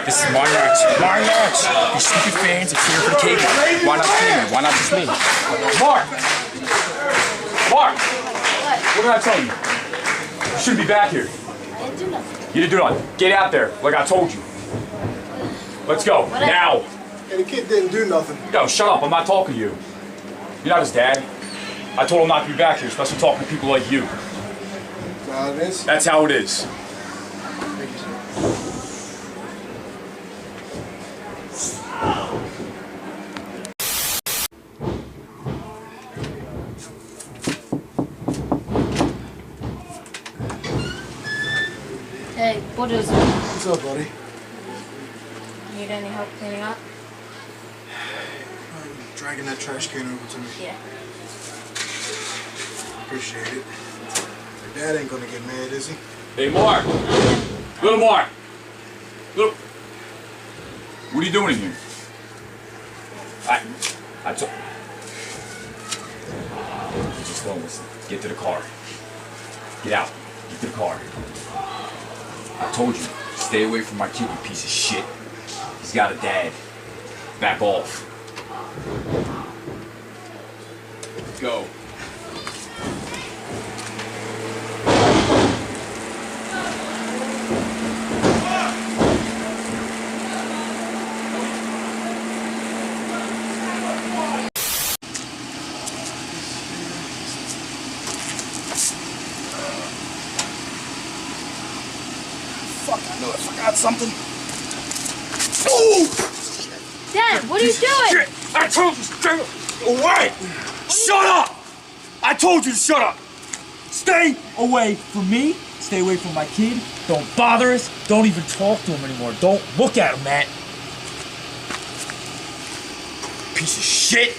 This is my match. My match. These stupid fans are cheering for the cable. Why not me? Why not just me? Mark! Mark! What did I tell you? You shouldn't be back here. I didn't do nothing. You didn't do nothing. Get out there, like I told you. Let's go, now. Hey, the kid didn't do nothing. No, shut up. I'm not talking to you. You're not his dad. I told him not to be back here, especially talking to people like you. That's how it is? That's how it is. Thank you, sir. Hey, Bulldozer. What's up, buddy? Need any help cleaning up? Dragging that trash can over to me. Yeah. Appreciate it. Your dad ain't gonna get mad, is he? Hey, Mark. Little Mark. Little. What are you doing in here? I told. Just don't listen. Get to the car. Get out. Get to the car. I told you, stay away from my kid, you piece of shit. He's got a dad. Back off. Go. Fuck, I knew I forgot something. Oh! Dad, what are you doing? Shit! I told you to stay away! Shut up! I told you to shut up! Stay away from me. Stay away from my kid. Don't bother us. Don't even talk to him anymore. Don't look at him, Matt. Piece of shit!